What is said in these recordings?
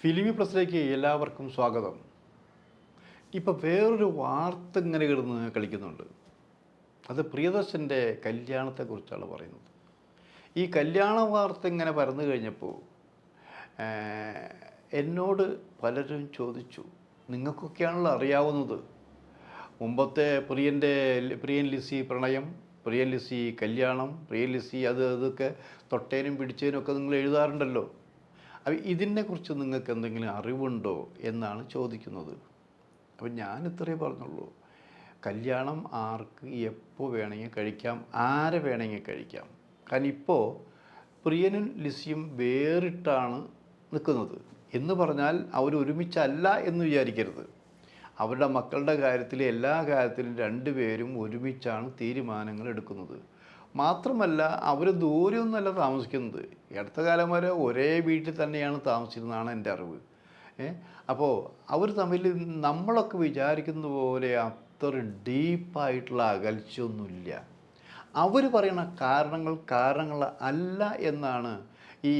ഫിലിമി പ്ലസിലേക്ക് എല്ലാവർക്കും സ്വാഗതം. ഇപ്പോൾ വേറൊരു വാർത്ത ഇങ്ങനെ കിടന്ന് കളിക്കുന്നുണ്ട്. അത് പ്രിയദർശൻ്റെ കല്യാണത്തെക്കുറിച്ചാണ് പറയുന്നത്. ഈ കല്യാണ വാർത്ത ഇങ്ങനെ പരന്നു കഴിഞ്ഞപ്പോൾ എന്നോട് പലരും ചോദിച്ചു, നിങ്ങൾക്കൊക്കെയാണല്ലോ അറിയാവുന്നത്, മുമ്പത്തെ പ്രിയൻ ലിസി പ്രണയം, പ്രിയൻ ലിസി കല്യാണം, പ്രിയൻ ലിസി അതൊക്കെ തൊട്ടേനും പിടിച്ചേനും ഒക്കെ നിങ്ങൾ എഴുതാറുണ്ടല്ലോ. അപ്പോൾ ഇതിനെക്കുറിച്ച് നിങ്ങൾക്ക് എന്തെങ്കിലും അറിവുണ്ടോ എന്നാണ് ചോദിക്കുന്നത്. അപ്പം ഞാൻ ഇത്രയേ പറഞ്ഞുള്ളൂ, കല്യാണം ആർക്ക് എപ്പോൾ വേണമെങ്കിൽ കഴിക്കാം, ആരെ വേണമെങ്കിൽ കഴിക്കാം. കാരണം ഇപ്പോൾ പ്രിയനും ലിസിയും വേറിട്ടാണ് നിൽക്കുന്നത് എന്ന് പറഞ്ഞാൽ അവർ ഒരുമിച്ചല്ല എന്ന് വിചാരിക്കരുത്. അവരുടെ മക്കളുടെ കാര്യത്തിൽ എല്ലാ കാര്യത്തിലും രണ്ടുപേരും ഒരുമിച്ചാണ് തീരുമാനങ്ങൾ എടുക്കുന്നത്. മാത്രമല്ല അവർ ദൂരെയൊന്നുമല്ല താമസിക്കുന്നത്. ഈ അടുത്ത കാലം വരെ ഒരേ വീട്ടിൽ തന്നെയാണ് താമസിക്കുന്നതാണ് എൻ്റെ അറിവ്. അപ്പോൾ അവർ തമ്മിൽ നമ്മളൊക്കെ വിചാരിക്കുന്ന പോലെ അത്ര ഡീപ്പായിട്ടുള്ള അകൽച്ചയൊന്നുമില്ല. അവർ പറയുന്ന കാരണങ്ങൾ അല്ല എന്നാണ് ഈ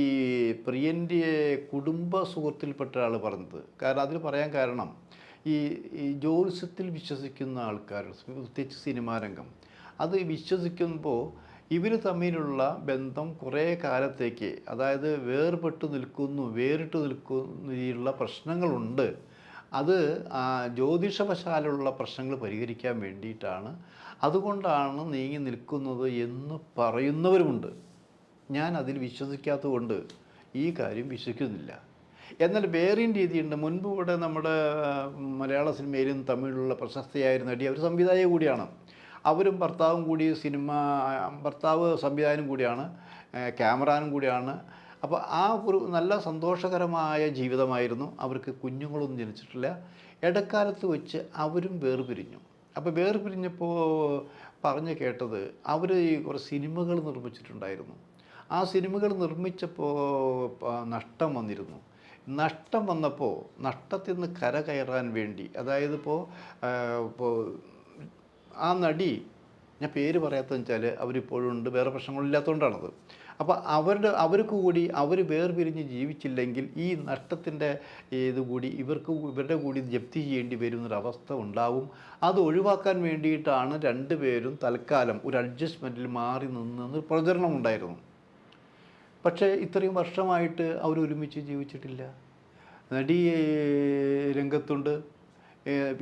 പ്രിയൻ്റെ കുടുംബ സുഹൃത്തിൽപ്പെട്ട ആൾ പറഞ്ഞത്. കാരണം അതിൽ പറയാൻ കാരണം ഈ ജ്യോത്സ്യത്തിൽ വിശ്വസിക്കുന്ന ആൾക്കാർ, പ്രത്യേകിച്ച് സിനിമാ രംഗം, അത് വിശ്വസിക്കുമ്പോൾ ഇവർ തമ്മിലുള്ള ബന്ധം കുറേ കാലത്തേക്ക്, അതായത് വേറിട്ട് നിൽക്കുന്നതിലുള്ള പ്രശ്നങ്ങളുണ്ട്. അത് ജ്യോതിഷവശാലുള്ള പ്രശ്നങ്ങൾ പരിഹരിക്കാൻ വേണ്ടിയിട്ടാണ്, അതുകൊണ്ടാണ് നീങ്ങി നിൽക്കുന്നത് എന്ന് പറയുന്നവരുമുണ്ട്. ഞാൻ അതിൽ വിശ്വസിക്കാത്തതുകൊണ്ട് ഈ കാര്യം വിശ്വസിക്കുന്നില്ല. എന്നാൽ വേറെയും രീതിയുണ്ട്. മുൻപ് ഇവിടെ നമ്മുടെ മലയാള സിനിമയിലും തമിഴിലുള്ള പ്രശസ്തയായ നടി, അവർ സംവിധായക കൂടിയാണ്. അവരും ഭർത്താവും കൂടി ഭർത്താവ് സംവിധായകനും കൂടിയാണ്, ക്യാമറാനും കൂടിയാണ്. അപ്പോൾ ആ ഒരു നല്ല സന്തോഷകരമായ ജീവിതമായിരുന്നു. അവർക്ക് കുഞ്ഞുങ്ങളൊന്നും ജനിച്ചിട്ടില്ല. ഇടക്കാലത്ത് വെച്ച് അവരും വേർപിരിഞ്ഞു. അപ്പോൾ വേർപിരിഞ്ഞപ്പോൾ പറഞ്ഞു കേട്ടത്, അവർ കുറേ സിനിമകൾ നിർമ്മിച്ചിട്ടുണ്ടായിരുന്നു. ആ സിനിമകൾ നിർമ്മിച്ചപ്പോൾ നഷ്ടം വന്നിരുന്നു. നഷ്ടം വന്നപ്പോൾ നഷ്ടത്തിൽ നിന്ന് കരകയറാൻ വേണ്ടി, അതായത് ഇപ്പോൾ ആ നടി, ഞാൻ പേര് പറയാത്തതെന്ന് വെച്ചാൽ അവരിപ്പോഴും ഉണ്ട്, വേറെ പ്രശ്നങ്ങളില്ലാത്തതുകൊണ്ടാണത്. അപ്പോൾ അവർക്ക് കൂടി അവർ വേർപിരിഞ്ഞ് ജീവിച്ചില്ലെങ്കിൽ ഈ നഷ്ടത്തിൻ്റെ ഇതുകൂടി ഇവരുടെ കൂടി ജപ്തി ചെയ്യേണ്ടി വരുന്നൊരവസ്ഥ ഉണ്ടാവും. അത് ഒഴിവാക്കാൻ വേണ്ടിയിട്ടാണ് രണ്ടുപേരും തൽക്കാലം ഒരു അഡ്ജസ്റ്റ്മെൻറ്റിൽ മാറി നിന്നൊരു പ്രചരണം ഉണ്ടായിരുന്നു. പക്ഷേ ഇത്രയും വർഷമായിട്ട് അവരൊരുമിച്ച് ജീവിച്ചിട്ടില്ല. നടി രംഗത്തുണ്ട്,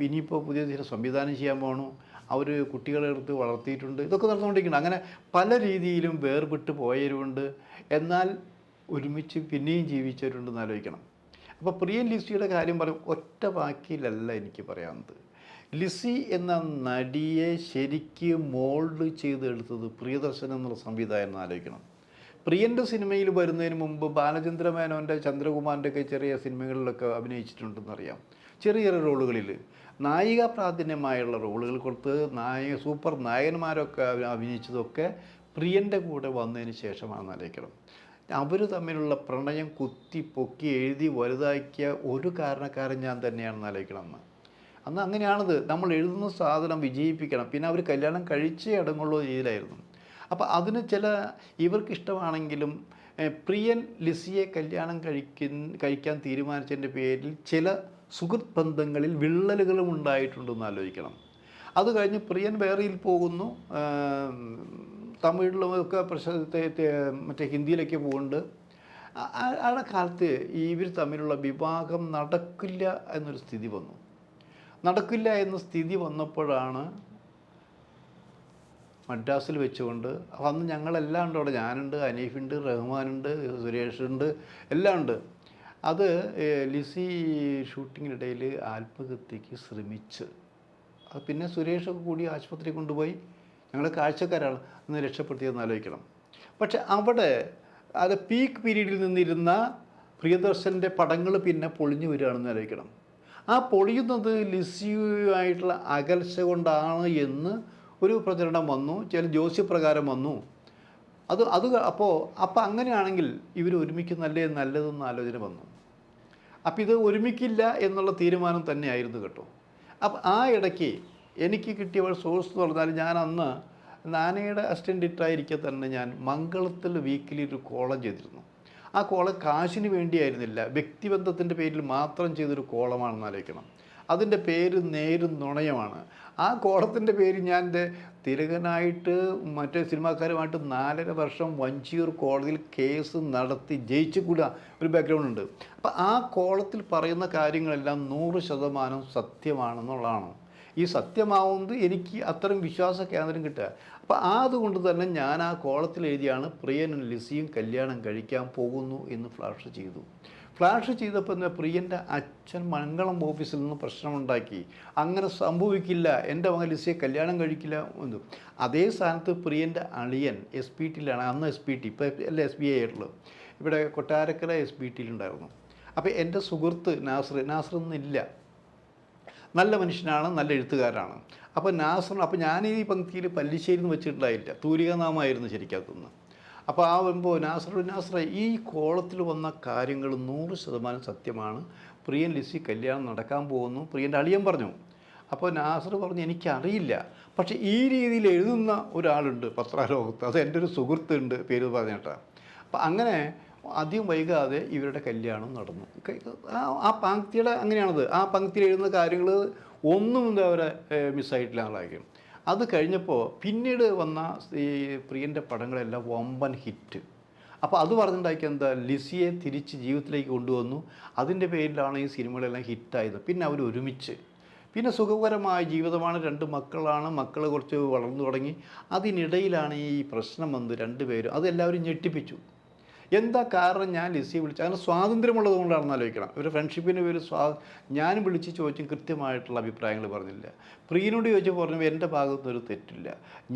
ഇനിയിപ്പോൾ പുതിയ ചില സംവിധാനം ചെയ്യാൻ പോകണു, അവർ കുട്ടികളെ എടുത്ത് വളർത്തിയിട്ടുണ്ട്, ഇതൊക്കെ നടന്നുകൊണ്ടിരിക്കണം. അങ്ങനെ പല രീതിയിലും വേർപെട്ട് പോയവരുണ്ട്, എന്നാൽ ഒരുമിച്ച് പിന്നെയും ജീവിച്ചവരുണ്ടെന്ന് ആലോചിക്കണം. അപ്പോൾ പ്രിയൻ ലിസിയുടെ കാര്യം പറയും, ഒറ്റ വാക്കിലല്ല എനിക്ക് പറയാവുന്നത്. ലിസി എന്ന നടിയെ ശരിക്ക് മോൾഡ് ചെയ്തെടുത്തത് പ്രിയദർശൻ എന്നുള്ള സംവിധായകൻ ആലോചിക്കണം. പ്രിയൻ്റെ സിനിമയിൽ വരുന്നതിന് മുമ്പ് ബാലചന്ദ്ര മേനോൻ്റെ, ചന്ദ്രകുമാറിൻ്റെ ഒക്കെ ചെറിയ സിനിമകളിലൊക്കെ അഭിനയിച്ചിട്ടുണ്ടെന്നറിയാം. ചെറിയ ചെറിയ റോളുകളിൽ നായിക പ്രാധാന്യമായുള്ള റോളുകൾ കൊടുത്ത് സൂപ്പർ നായകന്മാരൊക്കെ അഭിനയിച്ചതൊക്കെ പ്രിയൻ്റെ കൂടെ വന്നതിന് ശേഷമാണെന്ന് ആലോചിക്കണം. അവർ തമ്മിലുള്ള പ്രണയം കുത്തി പൊക്കി എഴുതി വലുതാക്കിയ ഒരു കാരണക്കാരൻ ഞാൻ തന്നെയാണെന്ന് ആലോചിക്കണം. അന്ന് അങ്ങനെയാണത്. നമ്മൾ എഴുതുന്ന സാധനം വിജയിപ്പിക്കണം. പിന്നെ അവർ കല്യാണം കഴിച്ചേ അടങ്ങുള്ള രീതിയിലായിരുന്നു. അപ്പോൾ അതിന് ഇവർക്കിഷ്ടമാണെങ്കിലും പ്രിയൻ ലിസിയെ കല്യാണം കഴിക്കാൻ തീരുമാനിച്ചതിൻ്റെ പേരിൽ ചില സുഹൃത്ത് ബന്ധങ്ങളിൽ വിള്ളലുകളും ഉണ്ടായിട്ടുണ്ടെന്ന് ആലോചിക്കണം. അത് കഴിഞ്ഞ് പ്രിയൻ വേറെയിൽ പോകുന്നു, തമിഴിലൊക്കെ മറ്റേ ഹിന്ദിയിലൊക്കെ പോകുന്നുണ്ട്. ആ കാലത്ത് ഇവർ തമ്മിലുള്ള വിവാഹം നടക്കില്ല എന്നൊരു സ്ഥിതി വന്നു. നടക്കില്ല എന്ന സ്ഥിതി വന്നപ്പോഴാണ് മദ്രാസിൽ വെച്ചുകൊണ്ട്, അന്ന് ഞങ്ങളെല്ലാം ഉണ്ട് അവിടെ. ഞാനുണ്ട്, ഹനീഫുണ്ട്, റഹ്മാനുണ്ട്, സുരേഷുണ്ട്, എല്ലാം ഉണ്ട്. അത് ലിസി ഷൂട്ടിങ്ങിനിടയിൽ ആത്മഹത്യക്ക് ശ്രമിച്ച്, അത് പിന്നെ സുരേഷൊക്കെ കൂടി ആശുപത്രി കൊണ്ടുപോയി, ഞങ്ങൾ കാഴ്ചക്കാരാണ്, ഒന്ന് രക്ഷപ്പെടുത്തിയെന്ന് ആലോചിക്കണം. പക്ഷെ അവിടെ അത് പീക്ക് പീരീഡിൽ നിന്നിരുന്ന പ്രിയദർശൻ്റെ പടങ്ങൾ പിന്നെ പൊളിഞ്ഞു വരികയാണെന്ന് ആലോചിക്കണം. ആ പൊളിയുന്നത് ലിസിയുമായിട്ടുള്ള അകൽച്ച കൊണ്ടാണ് എന്ന് ഒരു പ്രചരണം വന്നു, ചില ജ്യോതിഷപ്രകാരം വന്നു. അപ്പോൾ അങ്ങനെയാണെങ്കിൽ ഇവർ ഒരുമിക്കുന്നല്ലേ നല്ലതെന്ന് ആലോചന വന്നു. അപ്പോൾ ഇത് ഒരുമിക്കില്ല എന്നുള്ള തീരുമാനം തന്നെയായിരുന്നു കേട്ടോ. അപ്പം ആ ഇടയ്ക്ക് എനിക്ക് കിട്ടിയ ഒരു സോഴ്സ് എന്ന് പറഞ്ഞാൽ, ഞാൻ അന്ന് നാനയുടെ അസിസ്റ്റൻ്റ് എഡിറ്ററായിരിക്കെ തന്നെ ഞാൻ മംഗളത്തിൽ വീക്കിലി ഒരു കോളം ചെയ്തിരുന്നു. ആ കോളം കാശിന് വേണ്ടിയായിരുന്നില്ല, വ്യക്തിബന്ധത്തിൻ്റെ പേരിൽ മാത്രം ചെയ്തൊരു കോളമാണെന്ന് ആലോചിക്കണം. അതിൻ്റെ പേര് നേരും നുണയമാണ്. ആ കോളത്തിൻ്റെ പേര് ഞാൻ എൻ്റെ തിലകനായിട്ട് മറ്റേ സിനിമാക്കാരുമായിട്ട് 4.5 വർഷം വഞ്ചിയൂർ കോടതിയിൽ കേസ് നടത്തി ജയിച്ചു കൂടാ ഒരു ബാക്ക്ഗ്രൗണ്ട് ഉണ്ട്. അപ്പോൾ ആ കോളത്തിൽ പറയുന്ന കാര്യങ്ങളെല്ലാം 100% സത്യമാണെന്നുള്ളതാണ്. ഈ സത്യമാവുന്നത് എനിക്ക് അത്തരം വിശ്വാസ കേന്ദ്രം കിട്ടുക. അപ്പോൾ അതുകൊണ്ട് തന്നെ ഞാൻ ആ കോളത്തിൽ എഴുതിയാണ് പ്രിയനും ലിസിയും കല്യാണം കഴിക്കാൻ പോകുന്നു എന്ന് ഫ്ലാഷ് ചെയ്തു. ഫ്ലാഷ് ചെയ്തപ്പോൾ എന്താ, പ്രിയൻ്റെ അച്ഛൻ മംഗളം ഓഫീസിൽ നിന്ന് പ്രശ്നമുണ്ടാക്കി. അങ്ങനെ സംഭവിക്കില്ല, എൻ്റെ മകൻ ലിസിയെ കല്യാണം കഴിക്കില്ല എന്ന്. അതേ സ്ഥാനത്ത് പ്രിയൻ്റെ അളിയൻ SPTയിലാണ്, അന്ന് SPT, ഇപ്പോൾ അല്ല SBI ആയിട്ടുള്ളത്, ഇവിടെ കൊട്ടാരക്കര SBTയിലുണ്ടായിരുന്നു. അപ്പോൾ എൻ്റെ സുഹൃത്ത് നാസർ ഇന്നില്ല, നല്ല മനുഷ്യനാണ്, നല്ല എഴുത്തുകാരാണ്. അപ്പോൾ നാസറിന്, അപ്പോൾ ഞാൻ ഈ പങ്ക്തിയിൽ പല്ലിശ്ശേരി എന്ന് വെച്ചിട്ടുണ്ടായില്ല, തൂലികാനാമായിരുന്നു ശരിക്കകത്തുനിന്ന്. അപ്പോൾ ആ വരുമ്പോൾ നാസറെ ഈ കോളത്തിൽ വന്ന കാര്യങ്ങൾ 100% സത്യമാണ്. പ്രിയൻ ലിസി കല്യാണം നടക്കാൻ പോകുന്നു, പ്രിയൻ്റെ അളിയൻ പറഞ്ഞു. അപ്പോൾ നാസർ പറഞ്ഞു എനിക്കറിയില്ല, പക്ഷേ ഈ രീതിയിൽ എഴുതുന്ന ഒരാളുണ്ട് പത്രലോകത്ത്, അത് എൻ്റെ ഒരു സുഹൃത്തുണ്ട്, പേര് പറഞ്ഞേട്ടാ. അപ്പം അങ്ങനെ അധികം വൈകാതെ ഇവരുടെ കല്യാണം നടന്നു. ആ പങ്ക്തിയുടെ അങ്ങനെയാണത്. ആ പങ്ക്തിയിൽ എഴുതുന്ന കാര്യങ്ങൾ ഒന്നും എന്താ അവരെ മിസ്സായിട്ടില്ല എന്നുള്ളതായിരിക്കും. അത് കഴിഞ്ഞപ്പോൾ പിന്നീട് വന്ന ഈ പ്രിയൻ്റെ പടങ്ങളെല്ലാം വമ്പൻ ഹിറ്റ്. അപ്പോൾ അത് പറഞ്ഞിട്ടുണ്ടാക്കിയ എന്താ, ലിസിയെ തിരിച്ച് ജീവിതത്തിലേക്ക് കൊണ്ടുവന്നു. അതിൻ്റെ പേരിലാണ് ഈ സിനിമകളെല്ലാം ഹിറ്റായത്. പിന്നെ അവർ ഒരുമിച്ച്, പിന്നെ സുഖകരമായ ജീവിതമാണ്, 2 മക്കളാണ്, മക്കൾ കുറച്ച് വളർന്നു തുടങ്ങി. അതിനിടയിലാണ് ഈ പ്രശ്നം വന്ന് 2 പേരും, അതെല്ലാവരും ഞെട്ടിപ്പിച്ചു. എന്താ കാരണം, ഞാൻ ലിസിയെ വിളിച്ചു, അങ്ങനെ സ്വാതന്ത്ര്യമുള്ളത് കൊണ്ടാണെന്ന് ആലോചിക്കണം. ഇവരുടെ ഫ്രണ്ട്ഷിപ്പിൻ്റെ പേര് ഞാനും വിളിച്ച് ചോദിച്ചും കൃത്യമായിട്ടുള്ള അഭിപ്രായങ്ങൾ പറഞ്ഞില്ല. പ്രിയനോട് ചോദിച്ചു പറഞ്ഞു എൻ്റെ ഭാഗത്തൊരു തെറ്റില്ല,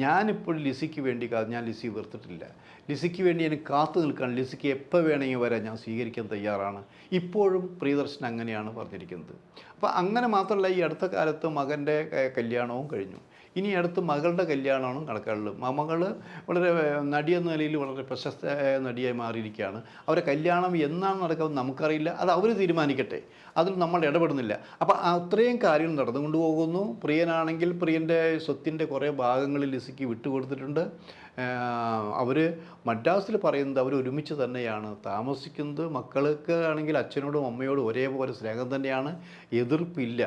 ഞാനിപ്പോൾ ലിസിക്ക് വേണ്ടി ഞാൻ ലിസി വെറുത്തിട്ടില്ല, ലിസിക്ക് വേണ്ടി എനിക്ക് കാത്തു നിൽക്കാൻ, ലിസിക്ക് എപ്പോൾ വേണമെങ്കിൽ വരാൻ ഞാൻ സ്വീകരിക്കാൻ തയ്യാറാണ്. ഇപ്പോഴും പ്രിയദർശൻ അങ്ങനെയാണ് പറഞ്ഞിരിക്കുന്നത്. അപ്പോൾ അങ്ങനെ മാത്രമല്ല, ഈ അടുത്ത കാലത്ത് മകൻ്റെ കല്യാണവും കഴിഞ്ഞു. ഇനി അടുത്ത് മകളുടെ കല്യാണമാണ് കണക്കാളുള്ളത്. മകൾ വളരെ നടിയെന്ന നിലയിൽ വളരെ പ്രശസ്ത നടിയായി മാറിയിരിക്കുകയാണ്. അവരെ കല്യാണം എന്നാണ് നടക്കുന്നത് നമുക്കറിയില്ല, അത് അവർ തീരുമാനിക്കട്ടെ, അതിൽ നമ്മൾ ഇടപെടുന്നില്ല. അപ്പോൾ അത്രയും കാര്യങ്ങൾ നടന്നുകൊണ്ട് പോകുന്നു. പ്രിയനാണെങ്കിൽ പ്രിയൻ്റെ സ്വത്തിൻ്റെ കുറേ ഭാഗങ്ങളിൽ ലിസിക്ക് വിട്ടുകൊടുത്തിട്ടുണ്ട്. അവർ മദ്രാസിൽ പറയുന്നത് അവർ ഒരുമിച്ച് തന്നെയാണ് താമസിക്കുന്നത്. മക്കൾക്ക് ആണെങ്കിൽ അച്ഛനോടും അമ്മയോടും ഒരേപോലെ സ്നേഹം തന്നെയാണ്, എതിർപ്പില്ല.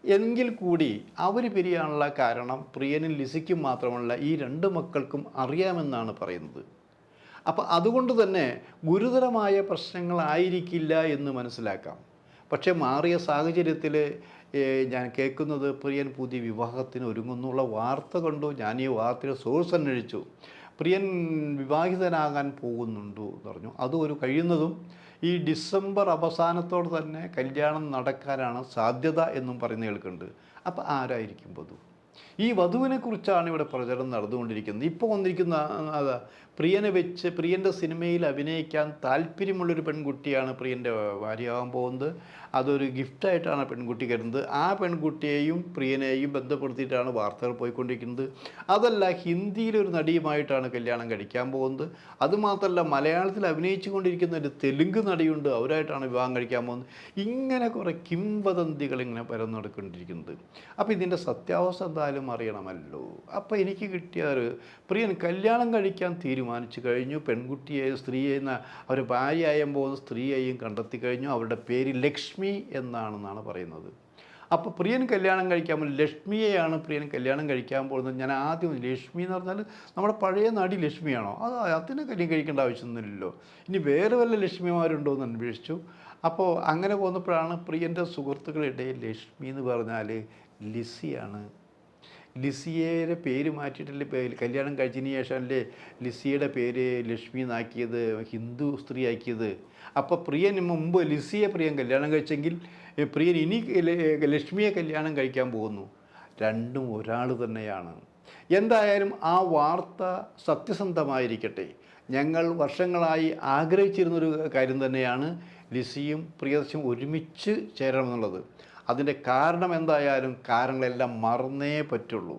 എങ്കിൽ കൂടി അവർ പിരിയാനുള്ള കാരണം പ്രിയനും ലിസിക്കും മാത്രമല്ല, ഈ 2 മക്കൾക്കും അറിയാമെന്നാണ് പറയുന്നത്. അപ്പോൾ അതുകൊണ്ട് തന്നെ ഗുരുതരമായ പ്രശ്നങ്ങളായിരിക്കില്ല എന്ന് മനസ്സിലാക്കാം. പക്ഷേ മാറിയ സാഹചര്യത്തിൽ ഞാൻ കേൾക്കുന്നത് പ്രിയൻ പുതിയ വിവാഹത്തിന് ഒരുങ്ങുന്നുള്ള വാർത്ത കൊണ്ടു. ഞാൻ ഈ വാർത്തയുടെ സോഴ്സ് അന്വേഷിച്ചു. പ്രിയൻ വിവാഹിതനാകാൻ പോകുന്നുണ്ടോ എന്ന് പറഞ്ഞു. അത് ഒരു കഴിയുന്നതും ഈ ഡിസംബർ അവസാനത്തോടെ തന്നെ കല്യാണം നടക്കാനാണ് സാധ്യത എന്നും പറയുന്ന കേൾക്കുന്നുണ്ട്. അപ്പോൾ ആരായിരിക്കും വധു? ഈ വധുവിനെ കുറിച്ചാണ് ഇവിടെ പ്രചരണം നടന്നുകൊണ്ടിരിക്കുന്നത്. ഇപ്പോൾ വന്നിരിക്കുന്ന അതാ, പ്രിയനെ വെച്ച് പ്രിയൻ്റെ സിനിമയിൽ അഭിനയിക്കാൻ താല്പര്യമുള്ളൊരു പെൺകുട്ടിയാണ് പ്രിയൻ്റെ ഭാര്യയാകാൻ പോകുന്നത്. അതൊരു ഗിഫ്റ്റായിട്ടാണ് പെൺകുട്ടി കരുതുന്നത്. ആ പെൺകുട്ടിയെയും പ്രിയനെയും ബന്ധപ്പെടുത്തിയിട്ടാണ് വാർത്തകൾ പോയിക്കൊണ്ടിരിക്കുന്നത്. അതല്ല, ഹിന്ദിയിലൊരു നടിയുമായിട്ടാണ് കല്യാണം കഴിക്കാൻ പോകുന്നത്. അതുമാത്രമല്ല, മലയാളത്തിൽ അഭിനയിച്ചു കൊണ്ടിരിക്കുന്ന ഒരു തെലുങ്ക് നടിയുണ്ട്, അവരായിട്ടാണ് വിവാഹം കഴിക്കാൻ പോകുന്നത്. ഇങ്ങനെ കുറേ കിംവദന്തികൾ ഇങ്ങനെ പരന്നു നടക്കൊണ്ടിരിക്കുന്നത്. അപ്പോൾ ഇതിൻ്റെ സത്യാവസ്ഥ എന്തായാലും അറിയണമല്ലോ. അപ്പോൾ എനിക്ക് കിട്ടിയ പ്രിയൻ കല്യാണം കഴിക്കാൻ തീരുമാനിച്ചു കഴിഞ്ഞു. പെൺകുട്ടിയെ, സ്ത്രീയെ, അവർ ഭാര്യയായാൻ പോകുന്ന സ്ത്രീയെയും കണ്ടെത്തി കഴിഞ്ഞു. അവരുടെ പേര് ലക്ഷ്മി എന്നാണെന്നാണ് പറയുന്നത്. അപ്പോൾ പ്രിയൻ കല്യാണം കഴിക്കാൻ ലക്ഷ്മിയെയാണ് പ്രിയൻ കല്യാണം കഴിക്കാൻ പോകുന്നത്. ഞാൻ ആദ്യം ലക്ഷ്മി എന്ന് പറഞ്ഞാൽ നമ്മുടെ പഴയ നടി ലക്ഷ്മിയാണോ, അതിനെ കല്യാണം കഴിക്കേണ്ട ആവശ്യമൊന്നുമില്ലല്ലോ, ഇനി വേറെ വല്ല ലക്ഷ്മിമാരുണ്ടോ എന്ന് അന്വേഷിച്ചു. അപ്പോൾ അങ്ങനെ പോന്നപ്പോഴാണ് പ്രിയൻ്റെ സുഹൃത്തുക്കളിടയിൽ ലക്ഷ്മി എന്ന് പറഞ്ഞാൽ ലിസിയാണ്. ലിസിയുടെ പേര് മാറ്റിയിട്ടല്ലേ കല്യാണം കഴിച്ചതിന് ശേഷം അല്ലേ ലിസിയുടെ പേര് ലക്ഷ്മി എന്നാക്കിയത്, ഹിന്ദു സ്ത്രീ ആക്കിയത്. അപ്പോൾ പ്രിയൻ മുമ്പ് ലിസിയെ പ്രിയൻ കല്യാണം കഴിച്ചെങ്കിൽ പ്രിയൻ ഇനി ലക്ഷ്മിയെ കല്യാണം കഴിക്കാൻ പോകുന്നു. രണ്ടും ഒരാൾ തന്നെയാണ്. എന്തായാലും ആ വാർത്ത സത്യസന്ധമായിരിക്കട്ടെ. ഞങ്ങൾ വർഷങ്ങളായി ആഗ്രഹിച്ചിരുന്നൊരു കാര്യം തന്നെയാണ് ലിസിയും പ്രിയദർശനും ഒരുമിച്ച് ചേരണമെന്നുള്ളത്. അതിൻ്റെ കാരണം എന്തായാലും കാരണങ്ങളെല്ലാം മറന്നേ പറ്റുള്ളൂ.